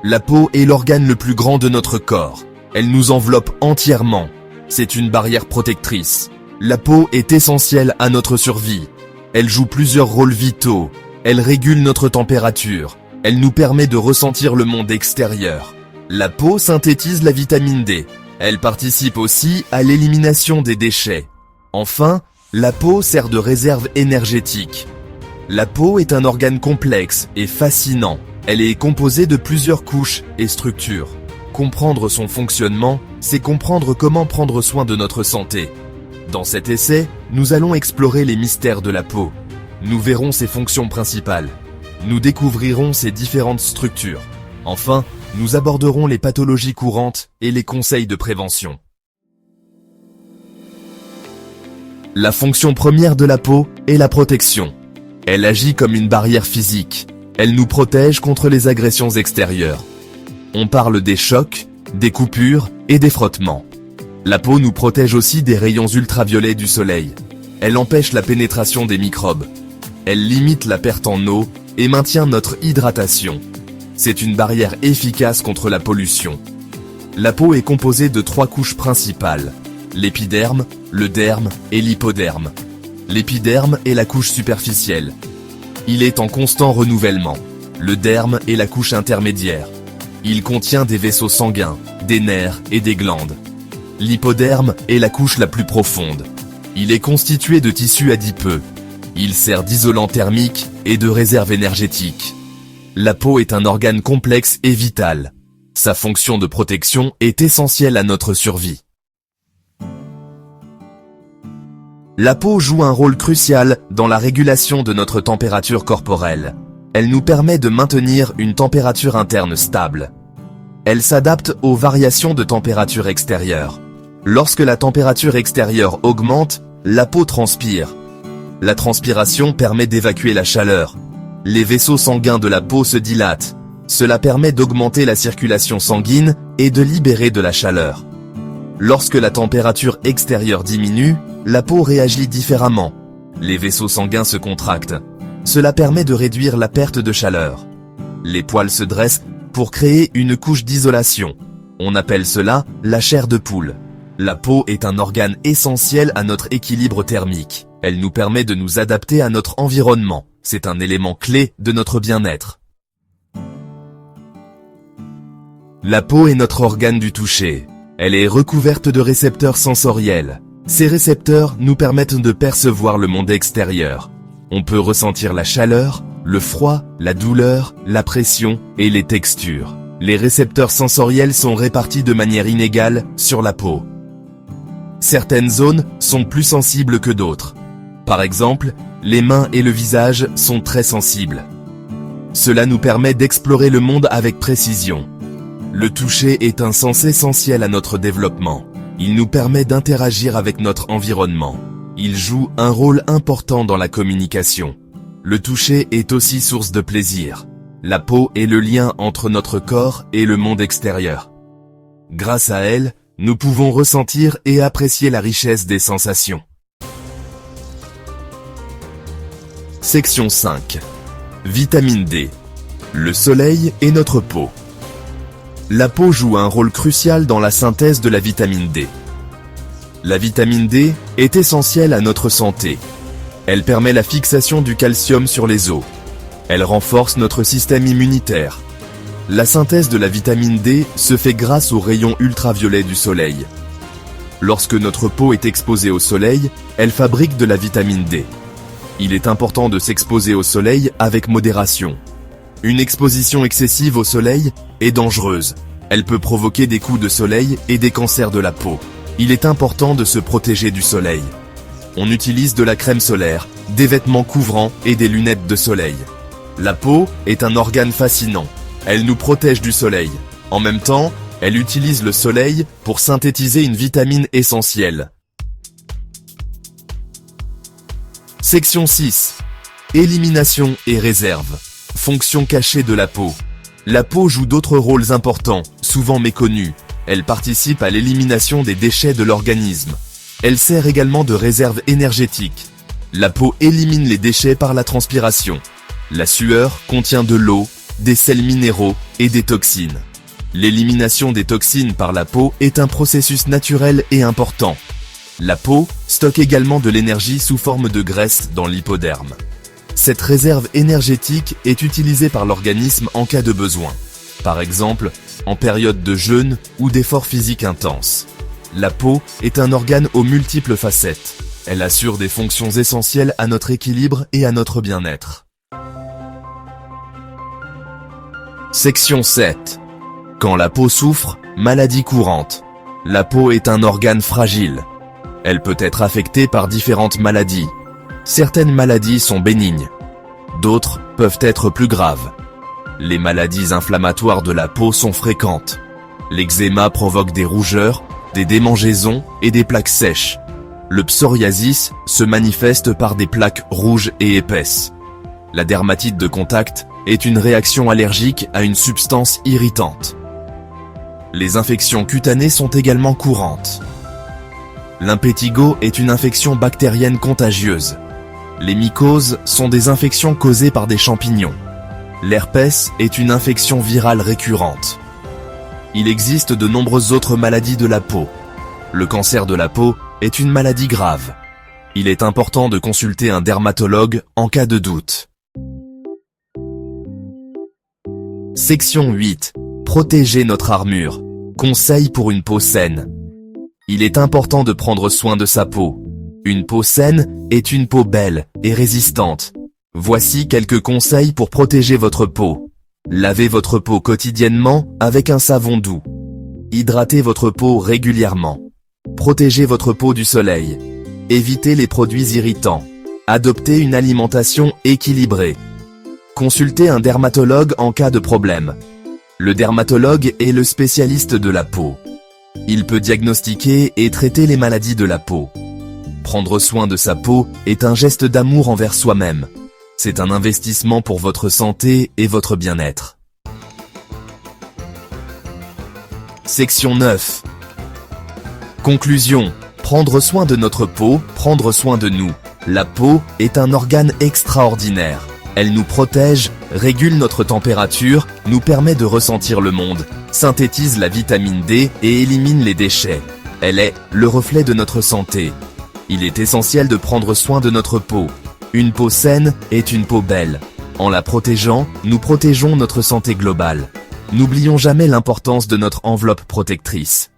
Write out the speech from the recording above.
La peau est l'organe le plus grand de notre corps. Elle nous enveloppe entièrement. C'est une barrière protectrice. La peau est essentielle à notre survie. Elle joue plusieurs rôles vitaux. Elle régule notre température. Elle nous permet de ressentir le monde extérieur. La peau synthétise la vitamine D. Elle participe aussi à l'élimination des déchets. Enfin, la peau sert de réserve énergétique. La peau est un organe complexe et fascinant. Elle est composée de plusieurs couches et structures. Comprendre son fonctionnement, c'est comprendre comment prendre soin de notre santé. Dans cet essai, nous allons explorer les mystères de la peau. Nous verrons ses fonctions principales. Nous découvrirons ses différentes structures. Enfin, nous aborderons les pathologies courantes et les conseils de prévention. La fonction première de la peau est la protection. Elle agit comme une barrière physique. Elle nous protège contre les agressions extérieures. On parle des chocs, des coupures et des frottements. La peau nous protège aussi des rayons ultraviolets du soleil. Elle empêche la pénétration des microbes. Elle limite la perte en eau et maintient notre hydratation. C'est une barrière efficace contre la pollution. La peau est composée de 3 couches principales: l'épiderme, le derme et l'hypoderme. L'épiderme est la couche superficielle. Il est en constant renouvellement. Le derme est la couche intermédiaire. Il contient des vaisseaux sanguins, des nerfs et des glandes. L'hypoderme est la couche la plus profonde. Il est constitué de tissus adipeux. Il sert d'isolant thermique et de réserve énergétique. La peau est un organe complexe et vital. Sa fonction de protection est essentielle à notre survie. La peau joue un rôle crucial dans la régulation de notre température corporelle. Elle nous permet de maintenir une température interne stable. Elle s'adapte aux variations de température extérieure. Lorsque la température extérieure augmente, la peau transpire. La transpiration permet d'évacuer la chaleur. Les vaisseaux sanguins de la peau se dilatent. Cela permet d'augmenter la circulation sanguine et de libérer de la chaleur. Lorsque la température extérieure diminue, la peau réagit différemment. Les vaisseaux sanguins se contractent. Cela permet de réduire la perte de chaleur. Les poils se dressent pour créer une couche d'isolation. On appelle cela la chair de poule. La peau est un organe essentiel à notre équilibre thermique. Elle nous permet de nous adapter à notre environnement. C'est un élément clé de notre bien-être. La peau est notre organe du toucher. Elle est recouverte de récepteurs sensoriels. Ces récepteurs nous permettent de percevoir le monde extérieur. On peut ressentir la chaleur, le froid, la douleur, la pression et les textures. Les récepteurs sensoriels sont répartis de manière inégale sur la peau. Certaines zones sont plus sensibles que d'autres. Par exemple, les mains et le visage sont très sensibles. Cela nous permet d'explorer le monde avec précision. Le toucher est un sens essentiel à notre développement. Il nous permet d'interagir avec notre environnement. Il joue un rôle important dans la communication. Le toucher est aussi source de plaisir. La peau est le lien entre notre corps et le monde extérieur. Grâce à elle, nous pouvons ressentir et apprécier la richesse des sensations. Section 5. Vitamine D. Le soleil et notre peau. La peau joue un rôle crucial dans la synthèse de la vitamine D. La vitamine D est essentielle à notre santé. Elle permet la fixation du calcium sur les os. Elle renforce notre système immunitaire. La synthèse de la vitamine D se fait grâce aux rayons ultraviolets du soleil. Lorsque notre peau est exposée au soleil, elle fabrique de la vitamine D. Il est important de s'exposer au soleil avec modération. Une exposition excessive au soleil est dangereuse. Elle peut provoquer des coups de soleil et des cancers de la peau. Il est important de se protéger du soleil. On utilise de la crème solaire, des vêtements couvrants et des lunettes de soleil. La peau est un organe fascinant. Elle nous protège du soleil. En même temps, elle utilise le soleil pour synthétiser une vitamine essentielle. Section 6. Élimination et réserve. Fonction cachée de la peau. La peau joue d'autres rôles importants, souvent méconnus. Elle participe à l'élimination des déchets de l'organisme. Elle sert également de réserve énergétique. La peau élimine les déchets par la transpiration. La sueur contient de l'eau des sels minéraux et des toxines. L'élimination des toxines par la peau est un processus naturel et important. La peau stocke également de l'énergie sous forme de graisse dans l'hypoderme. Cette réserve énergétique est utilisée par l'organisme en cas de besoin. Par exemple, en période de jeûne ou d'effort physique intense. La peau est un organe aux multiples facettes. Elle assure des fonctions essentielles à notre équilibre et à notre bien-être. Section 7. Quand la peau souffre, maladie courante. La peau est un organe fragile. Elle peut être affectée par différentes maladies. Certaines maladies sont bénignes. D'autres peuvent être plus graves. Les maladies inflammatoires de la peau sont fréquentes. L'eczéma provoque des rougeurs, des démangeaisons et des plaques sèches. Le psoriasis se manifeste par des plaques rouges et épaisses. La dermatite de contact est une réaction allergique à une substance irritante. Les infections cutanées sont également courantes. L'impétigo est une infection bactérienne contagieuse. Les mycoses sont des infections causées par des champignons. L'herpès est une infection virale récurrente. Il existe de nombreuses autres maladies de la peau. Le cancer de la peau est une maladie grave. Il est important de consulter un dermatologue en cas de doute. Section 8. Protéger notre armure. Conseils pour une peau saine. Il est important de prendre soin de sa peau. Une peau saine est une peau belle et résistante. Voici quelques conseils pour protéger votre peau. Lavez votre peau quotidiennement avec un savon doux. Hydratez votre peau régulièrement. Protégez votre peau du soleil. Évitez les produits irritants. Adoptez une alimentation équilibrée. Consultez un dermatologue en cas de problème. Le dermatologue est le spécialiste de la peau. Il peut diagnostiquer et traiter les maladies de la peau. Prendre soin de sa peau est un geste d'amour envers soi-même. C'est un investissement pour votre santé et votre bien-être. Section 9. Conclusion. Prendre soin de notre peau, prendre soin de nous. La peau est un organe extraordinaire. Elle nous protège, régule notre température, nous permet de ressentir le monde, synthétise la vitamine D et élimine les déchets. Elle est le reflet de notre santé. Il est essentiel de prendre soin de notre peau. Une peau saine est une peau belle. En la protégeant, nous protégeons notre santé globale. N'oublions jamais l'importance de notre enveloppe protectrice.